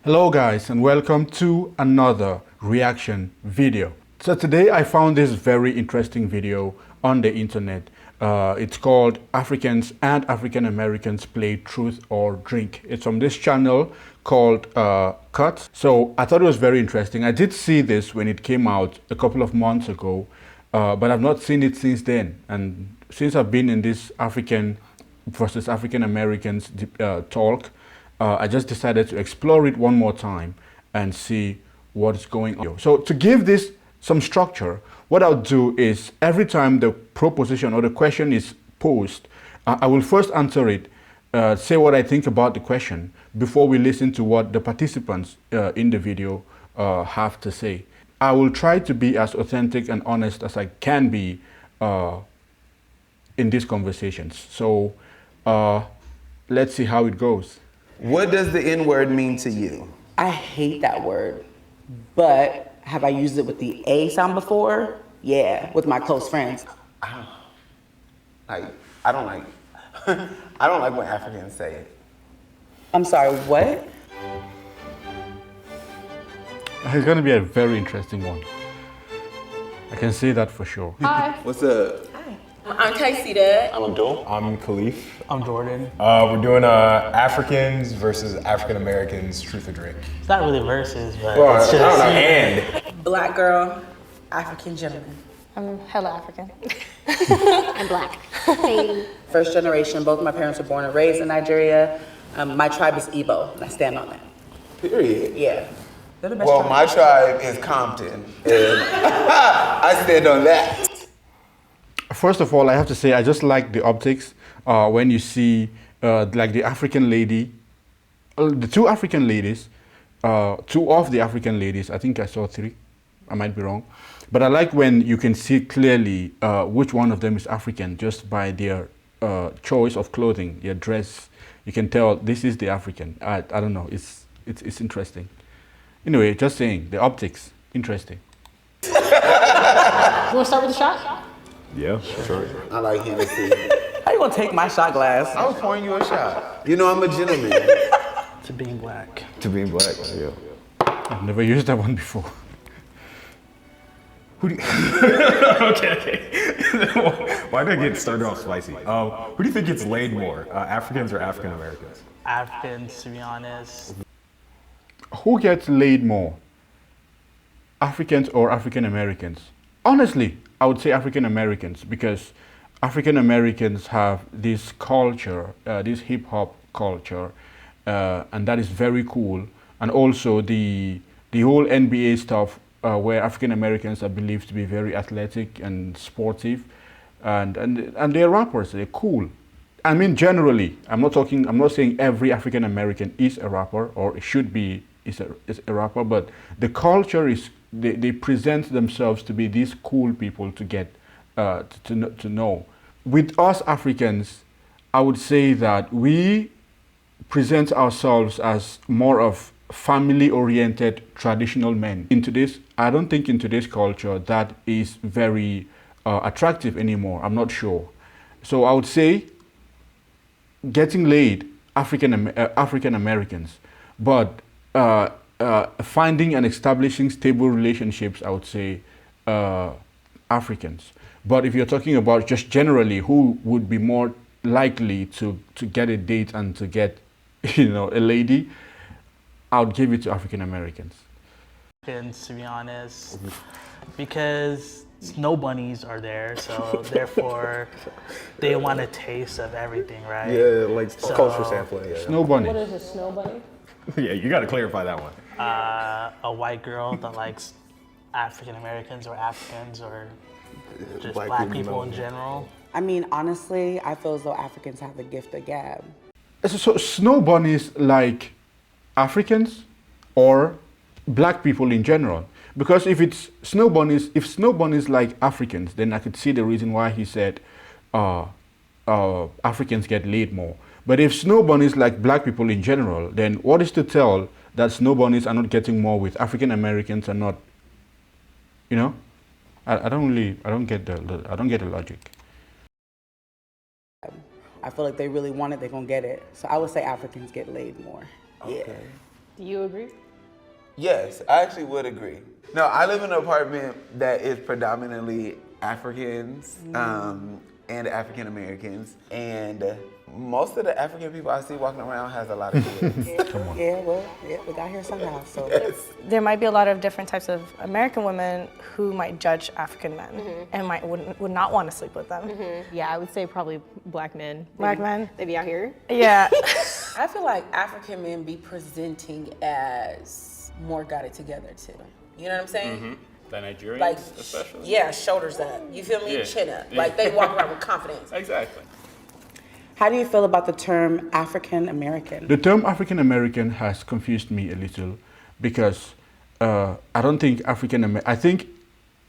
Hello guys and welcome to another reaction video. So today I found this very interesting video on the internet. It's called Africans and African Americans Play Truth or Drink. It's from this channel called Cut. So I thought it was very interesting. I did see this when it came out a couple of months ago, but I've not seen it since then. And since I've been in this African versus African Americans talk, I just decided to explore it one more time and see what's going on. So to give this some structure, what I'll do is every time the proposition or the question is posed, I will first answer it, say what I think about the question before we listen to what the participants in the video have to say. I will try to be as authentic and honest as I can be in these conversations. So let's see how it goes. What does the N-word mean to you? I hate that word, but have I used it with the A sound before? Yeah, with my close friends. I don't like I don't like when Africans say it. I'm sorry, what? It's going to be a very interesting one. I can say that for sure. Hi. What's up? I'm Casey Dad. I'm Abdul. I'm Khalif. I'm Jordan. We're doing Africans versus African Americans Truth or Drink. It's not really verses, but Well, it's I just. don't know, and. Black girl, African gentleman. I'm hella African. I'm black. First generation, both my parents were born and raised in Nigeria. My tribe is Igbo, and I stand on that. Period. Yeah. They're the best Well, tribe. my tribe is Compton, and I stand on that. First of all, I have to say I just like the optics when you see like the African lady, the two African ladies, two of the African ladies. I think I saw three. I might be wrong, but I like when you can see clearly which one of them is African just by their choice of clothing, their dress. You can tell this is the African. I don't know. It's interesting. Anyway, just saying the optics interesting. You want to start with the shot? Yeah, sure. I like Hennessy. How you gonna take my shot glass? I was pouring you a shot. You know I'm a gentleman. To being black. To being black, yeah. I've never used that one before. Who do you okay. Why did I get started off spicy? Who do you think gets laid more, Africans or African Americans? Africans, to be honest. Who gets laid more? Africans or African Americans? Honestly, I would say African Americans because African Americans have this culture, this hip hop culture, and that is very cool. And also the whole NBA stuff, where African Americans are believed to be very athletic and sportive, and they're rappers. They're cool. I mean, generally, I'm not saying every African American is a rapper or should be is a rapper, but the culture is. They present themselves to be these cool people to get to know. With us Africans, I would say that we present ourselves as more of family-oriented traditional men. I don't think in today's culture that is very attractive anymore. I'm not sure. So I would say getting laid, African Americans, but finding and establishing stable relationships, I would say Africans. But if you're talking about just generally who would be more likely to get a date and to get, a lady, I would give it to African Americans. Africans, to be honest, because snow bunnies are there, so therefore they want a taste of everything, right? Yeah, like culture sampling. Yeah. Snow bunny. What is a snow bunny? Yeah, you got to clarify that one. A white girl that likes African Americans or Africans or just black people in general. I mean, honestly, I feel as though Africans have the gift of gab. So snow bunnies like Africans or black people in general? Because if snow bunnies like Africans, then I could see the reason why he said Africans get laid more. But if snow bunnies like black people in general, then what is to tell that snow bunnies are not getting more with African Americans and not, I don't get the logic. I feel like they really want it, they're gonna get it. So I would say Africans get laid more. Okay. Yeah. Do you agree? Yes, I actually would agree. No, I live in an apartment that is predominantly Africans and African Americans, and most of the African people I see walking around has a lot of kids. Yeah, well, yeah, we got here somehow. So There might be a lot of different types of American women who might judge African men and would not want to sleep with them. Yeah, I would say probably black men. Black Maybe- men? They be out here. Yeah. I feel like African men be presenting as more got it together too. You know what I'm saying? The Nigerians, Like, especially. yeah, shoulders up. You feel me? Yeah. Chin up. Yeah. Like they walk around with confidence. Exactly. how do you feel about the term African American? The term African American has confused me a little because I don't think I think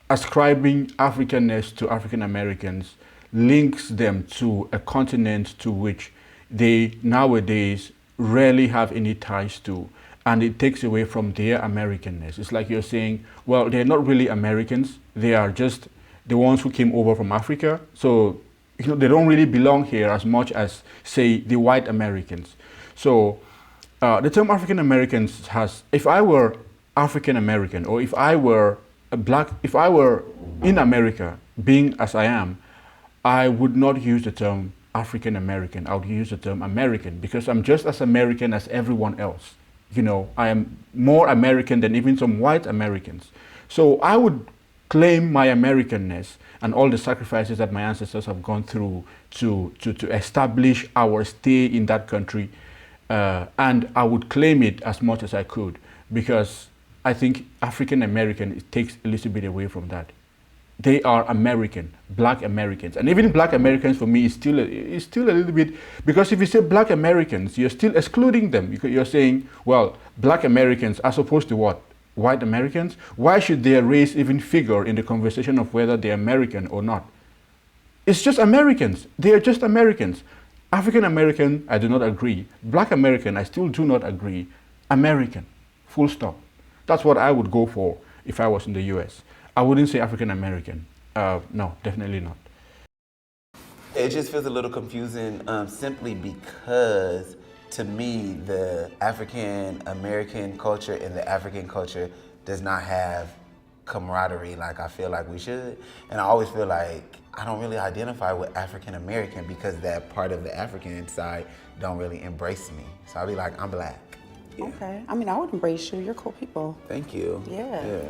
ascribing Africanness to African Americans links them to a continent to which they nowadays rarely have any ties to, and it takes away from their Americanness. It's like you're saying, well, they're not really Americans, they are just the ones who came over from Africa, so they don't really belong here as much as, say, the white Americans. So the term African Americans has, if I were African American, or if I were if I were in America, being as I am, I would not use the term African American. I would use the term American, because I'm just as American as everyone else. I am more American than even some white Americans. So I would claim my Americanness and all the sacrifices that my ancestors have gone through to establish our stay in that country, and I would claim it as much as I could, because I think African American, it takes a little bit away from that. They are American, black Americans. And even black Americans for me is still a little bit, because if you say black Americans, you're still excluding them. You're saying, well, black Americans as opposed to what? White Americans? Why should their race even figure in the conversation of whether they're American or not? It's just Americans. They are just Americans. African American, I do not agree. Black American, I still do not agree. American, full stop. That's what I would go for if I was in the US. I wouldn't say African American. No, definitely not. It just feels a little confusing simply because, to me, the African American culture and the African culture does not have camaraderie like I feel like we should. And I always feel like I don't really identify with African American because that part of the African side don't really embrace me. So I'll be like, I'm black. Okay. I mean, I would embrace you. You're cool people. Thank you. Yeah.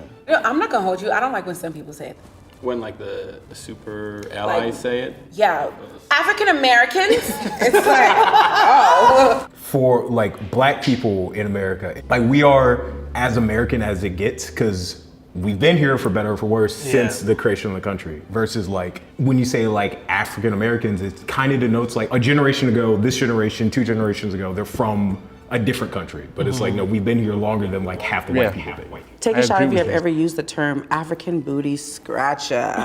I'm not gonna hold you. I don't like when some people say it. When like the super allies say it. Yeah, African Americans. It's like, oh. For like black people in America, like we are as American as it gets, because we've been here for better or for worse since the creation of the country. Versus like when you say like African Americans, it kind of denotes like a generation ago, this generation, 2 generations ago, they're from a different country. But it's like, no, we've been here longer than like half the white people. Take I a shot agree if you with have you. ever used the term African booty scratcher.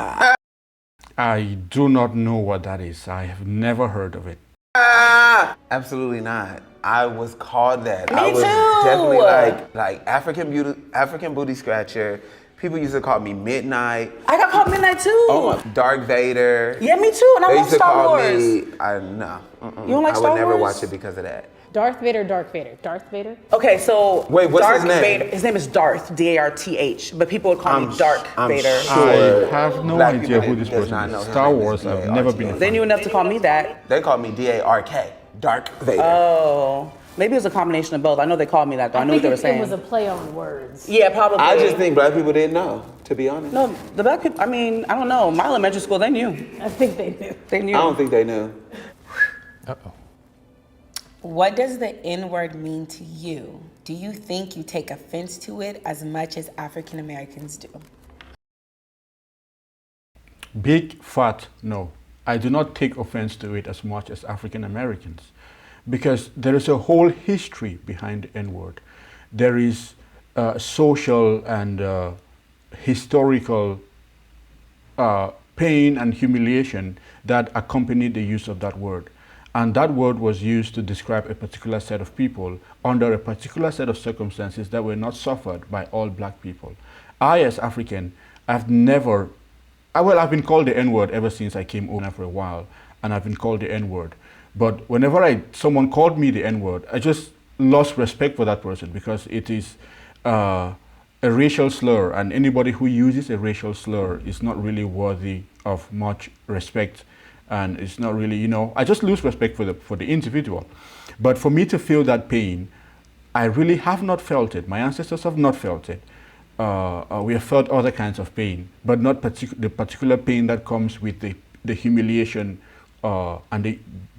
I do not know what that is. I have never heard of it. Absolutely not. I was called that. Me I was too. definitely like African booty scratcher. People used to call me Midnight, I got called midnight too. Dark Vader. Yeah, me too. And I They love used to Star call Wars. me. No. You don't like I Star would never Wars? watch it because of that. Darth Vader, Darth Vader, Darth Vader. Okay, so Wait, what's Darth his name? Vader. His name is Darth, D-A-R-T-H, but people would call me Dark I'm Vader. sure I have no black idea people who this does person not know is. his Star name is Wars, I've D.A.R.T.H. never been a They fan. knew enough to call me that. They called me D-A-R-K, Dark Vader. Oh, maybe it was a combination of both. I know they called me that, though. I know what they were it saying. was a play on words. Yeah, probably. I just think black people didn't know, to be honest. No, the black people, I mean, I don't know. My elementary school, they knew. I think they knew. They knew. I don't think they knew. What does the N-word mean to you? Do you think you take offense to it as much as African Americans do? Big fat no. I do not take offense to it as much as African Americans, because there is a whole history behind the N-word. There is social and historical pain and humiliation that accompanied the use of that word. And that word was used to describe a particular set of people under a particular set of circumstances that were not suffered by all black people. I, as African, I've never, I've been called the N-word ever since I came over for a while, and I've been called the N-word. But whenever someone called me the N-word, I just lost respect for that person because it is a racial slur, and anybody who uses a racial slur is not really worthy of much respect, and it's not really, I just lose respect for the individual. But for me to feel that pain, I really have not felt it. My ancestors have not felt it. We have felt other kinds of pain, but not the particular pain that comes with the humiliation and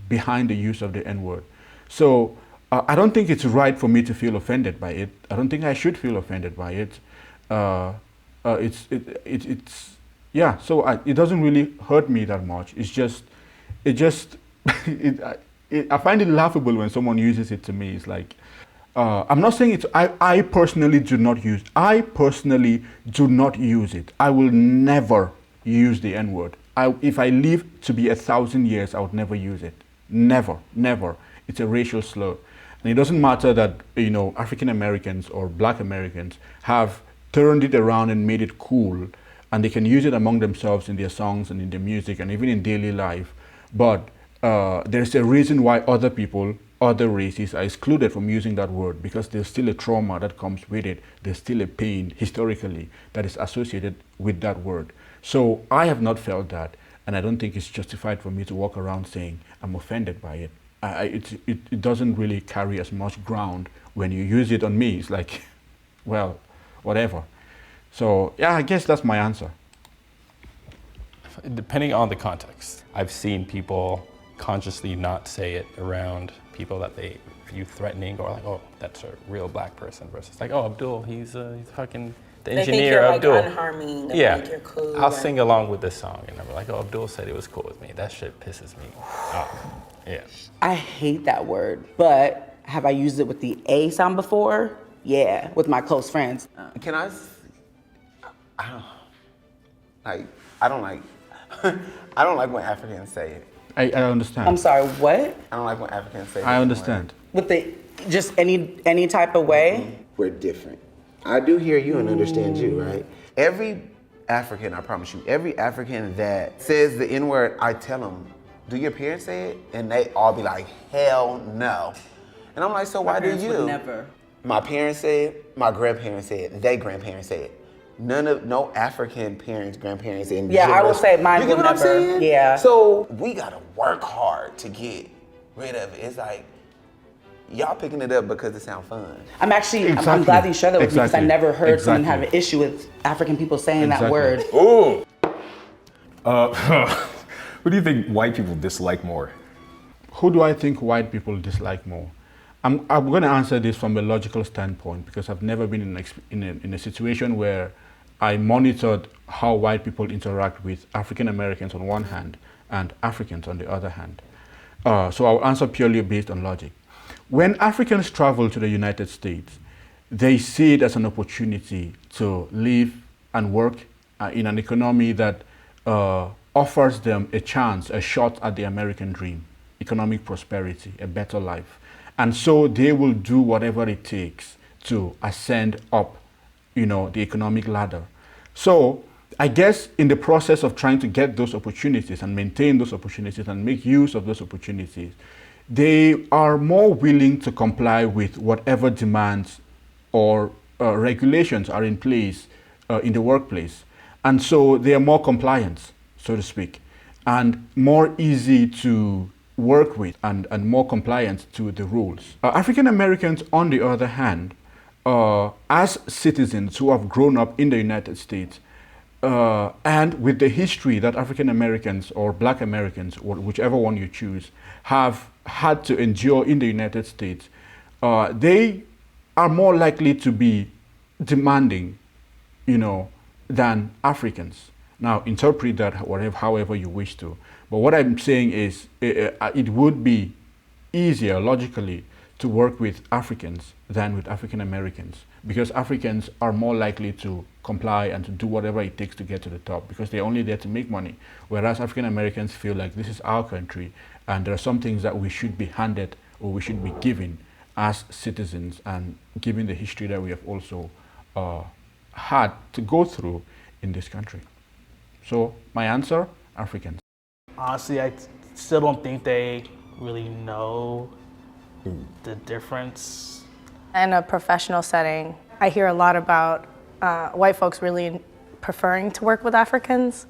behind the use of the N-word. So I don't think it's right for me to feel offended by it. I don't think I should feel offended by it. So it doesn't really hurt me that much. I find it laughable when someone uses it to me. It's like, I'm not saying it. I personally do not use. I personally do not use it. I will never use the N-word. If I live to be 1,000 years, I would never use it. Never, never. It's a racial slur, and it doesn't matter that African Americans or Black Americans have turned it around and made it cool, and they can use it among themselves in their songs and in their music and even in daily life. But there's a reason why other people, other races are excluded from using that word, because there's still a trauma that comes with it. There's still a pain historically that is associated with that word. So I have not felt that, and I don't think it's justified for me to walk around saying I'm offended by it. It doesn't really carry as much ground when you use it on me. It's like, well, whatever. So yeah, I guess that's my answer. Depending on the context, I've seen people consciously not say it around people that they view threatening, or like, oh, that's a real Black person, versus like, oh, Abdul, he's fucking the They think engineer, you're like Abdul. unharming. They Yeah, think you're cool. I'll sing along with this song, and I'm like, oh, Abdul said it was cool with me. That shit pisses me off. Yeah. I hate that word, but have I used it with the A sound before? Yeah, with my close friends. Can I? I don't like. I don't like when Africans say it. I understand. I'm sorry, what? I don't like when Africans say. I understand. With the just any type of way? We're different. I do hear you and understand you, right? Every African, I promise you, every African that says the N-word, I tell them, do your parents say it? And they all be like, hell no. And I'm like, so why do you? Would never. My parents say it, my grandparents say it, their grandparents say it. No African parents, grandparents, and yeah, I will say mine you get would what never. I'm saying? Yeah. So we gotta work hard to get rid of it. It's like y'all picking it up because it sounds fun. I'm actually, I'm Exactly. glad that you shared that with me, because I Exactly. never heard someone Exactly. have an issue with African people saying that Exactly. word. Ooh. Who do you think white people dislike more? Who do I think white people dislike more? I'm going to answer this from a logical standpoint, because I've never been in a situation where I monitored how white people interact with African Americans on one hand and Africans on the other hand. So I'll answer purely based on logic. When Africans travel to the United States, they see it as an opportunity to live and work in an economy that offers them a chance, a shot at the American dream, economic prosperity, a better life. And so they will do whatever it takes to ascend up, the economic ladder. So I guess in the process of trying to get those opportunities and maintain those opportunities and make use of those opportunities, they are more willing to comply with whatever demands or regulations are in place in the workplace. And so they are more compliant, so to speak, and more easy to work with and more compliant to the rules. African Americans, on the other hand, as citizens who have grown up in the United States, and with the history that African Americans or Black Americans, or whichever one you choose, have had to endure in the United States, they are more likely to be demanding, than Africans. Now, interpret that however you wish to. But what I'm saying is it would be easier logically to work with Africans than with African Americans, because Africans are more likely to comply and to do whatever it takes to get to the top, because they're only there to make money. Whereas African Americans feel like this is our country and there are some things that we should be handed or we should be given as citizens, and given the history that we have also had to go through in this country. So my answer, Africans. Honestly, I still don't think they really know the difference. In a professional setting, I hear a lot about white folks really preferring to work with Africans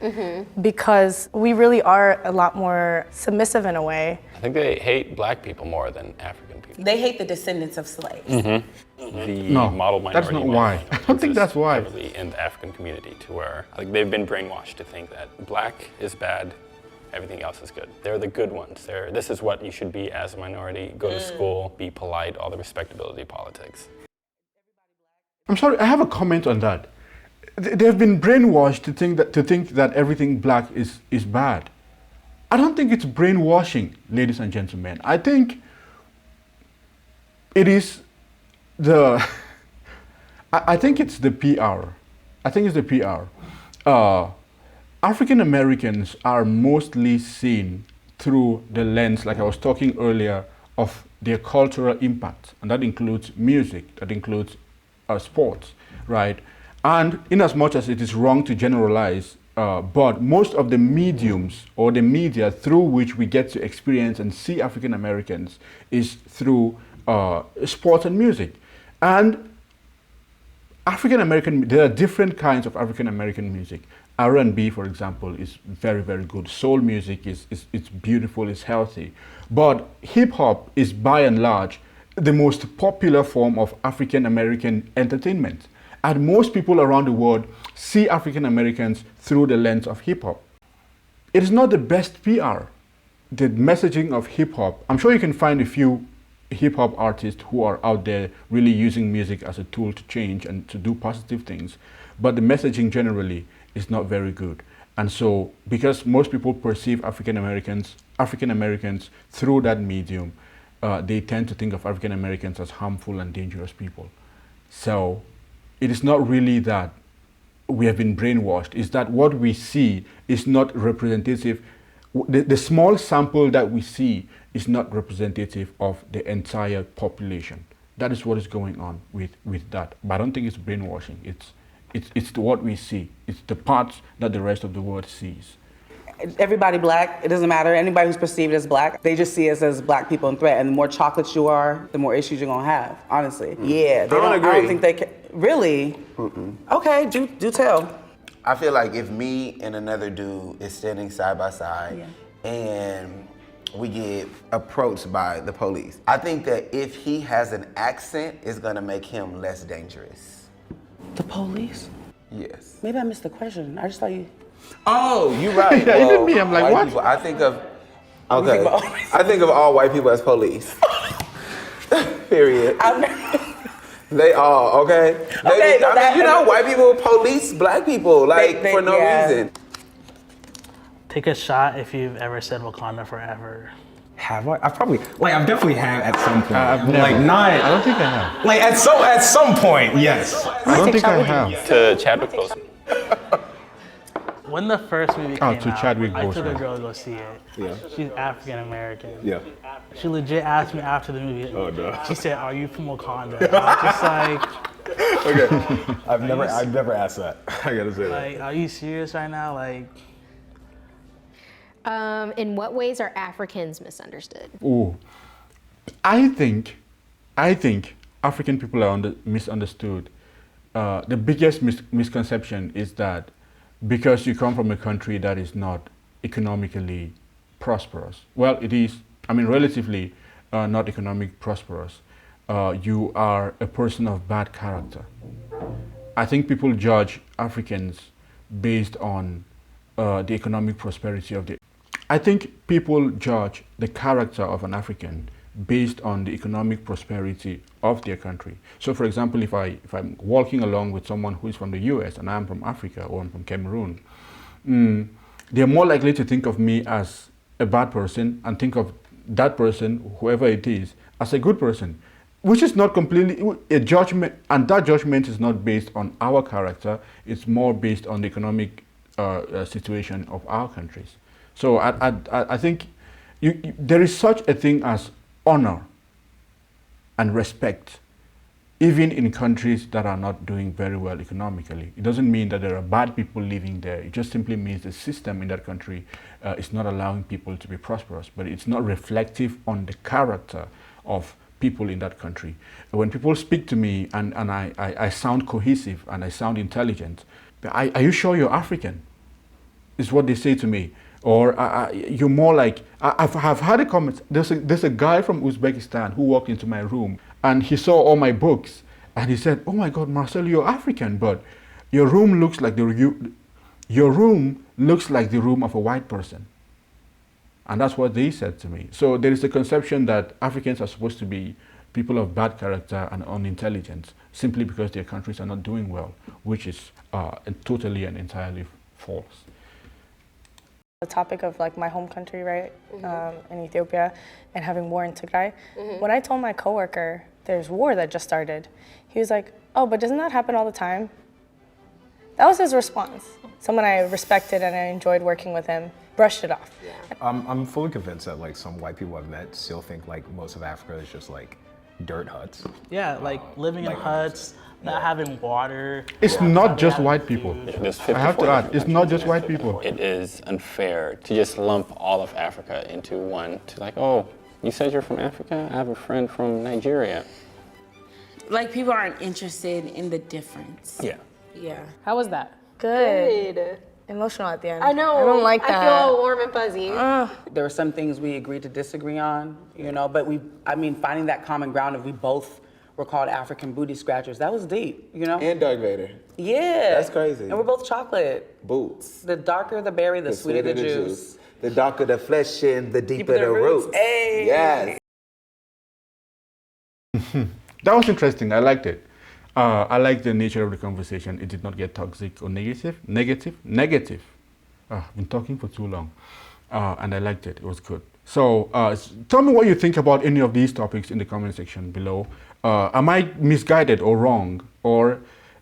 because we really are a lot more submissive in a way. I think they hate black people more than African people. They hate the descendants of slaves. The No, model minority. that's not why. I don't think that's why. Heavily in the African community, to where like they've been brainwashed to think that black is bad, everything else is good. They're the good ones. This is what you should be as a minority. Go to school, be polite, all the respectability politics. I'm sorry, I have a comment on that. They've been brainwashed to think that everything black is bad. I don't think it's brainwashing, ladies and gentlemen. I think it is I think it's the PR. I think it's the PR. African Americans are mostly seen through the lens, like I was talking earlier, of their cultural impact, and that includes music, that includes sports, right? And in as much as it is wrong to generalize, but most of the mediums or the media through which we get to experience and see African Americans is through sports and music. And African American, there are different kinds of African American music. R&B, for example, is very, very good. Soul music is beautiful, it's healthy. But hip hop is by and large the most popular form of African American entertainment. And most people around the world see African Americans through the lens of hip hop. It is not the best PR. The messaging of hip hop, I'm sure you can find a few hip hop artists who are out there really using music as a tool to change and to do positive things. But the messaging generally is not very good. And so, because most people perceive African Americans through that medium, they tend to think of African Americans as harmful and dangerous people. So, it is not really that we have been brainwashed. It's that what we see is not representative. The small sample that we see is not representative of the entire population. That is what is going on with that. But I don't think it's brainwashing. It's what we see. It's the parts that the rest of the world sees. Everybody black, it doesn't matter. Anybody who's perceived as black, they just see us as black people in threat. And the more chocolates you are, the more issues you're gonna have, honestly. Yeah, they I don't agree. I don't think they can. Really? Okay, do tell. I feel like if me and another dude is standing side by side and we get approached by the police, I think that if he has an accent, it's gonna make him less dangerous. The police? Yes. Maybe I missed the question. I just thought you. Oh, you're right. Yeah, even me, I'm like, white what? People, I think of I think of all white people as police. Period. They all, okay? White people police black people, for no reason. Take a shot if you've ever said Wakanda forever. Have I? I've definitely had at some point. I've never. Like not. I don't think I have. Like at some point, yes. I don't think I have. To Chadwick Boseman. When the first movie came to out, Chadwick I took a Boseman. girl to go see it. Yeah. She's African American. Yeah. She legit asked me after the movie. Oh, no. She said, "Are you from Wakanda?" I was just like, Okay. I've never asked that. I gotta say that. like, are you serious right now? Like, In what ways are Africans misunderstood? Oh, I think African people are misunderstood. The biggest misconception is that because you come from a country that is not economically prosperous, well, it is, relatively not economically prosperous, you are a person of bad character. I think people judge Africans based on the economic prosperity of the. I think people judge the character of an African based on the economic prosperity of their country. So, for example, if I'm walking along with someone who is from the US and I'm from Africa or I'm from Cameroon, they're more likely to think of me as a bad person and think of that person, whoever it is, as a good person, which is not completely a judgment, and that judgment is not based on our character, it's more based on the economic situation of our countries. So I think there is such a thing as honor and respect, even in countries that are not doing very well economically. It doesn't mean that there are bad people living there. It just simply means the system in that country is not allowing people to be prosperous, but it's not reflective on the character of people in that country. When people speak to me and I sound cohesive and I sound intelligent, are you sure you're African? Is what they say to me. Or you're more like, I've had a comment, there's a guy from Uzbekistan who walked into my room and he saw all my books and he said, oh my God, Marcel, you're African, but your room looks like the room of a white person. And that's what they said to me. So there is a conception that Africans are supposed to be people of bad character and unintelligent simply because their countries are not doing well, which is totally and entirely false. The topic of like my home country, right, in Ethiopia, and having war in Tigray. When I told my coworker there's war that just started, he was like, "Oh, but doesn't that happen all the time?" That was his response. Someone I respected and I enjoyed working with him brushed it off. I'm fully convinced that like some white people I've met still think like most of Africa is just like dirt huts. Yeah, like living in huts, not having water. It's not just white people. I have to add, it's not just white people. It is unfair to just lump all of Africa into one. To like, oh, you said you're from Africa? I have a friend from Nigeria. Like people aren't interested in the difference. Yeah. Yeah. How was that? Good. Emotional at the end. I know. I don't like that. I feel all warm and fuzzy. There were some things we agreed to disagree on, you know, but finding that common ground of we both were called African booty scratchers, that was deep, you know? And Darth Vader. Yeah. That's crazy. And we're both chocolate. Boots. The darker the berry, the sweeter the juice. The darker the flesh and the deeper the roots. roots. Hey. Yes. That was interesting. I liked it. I liked the nature of the conversation. It did not get toxic or negative. I've been talking for too long. And I liked it. It was good. So tell me what you think about any of these topics in the comment section below. Am I misguided or wrong? Or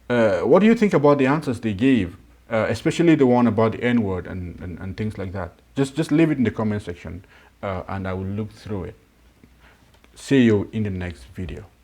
what do you think about the answers they gave? Especially the one about the N-word and things like that. Just leave it in the comment section and I will look through it. See you in the next video.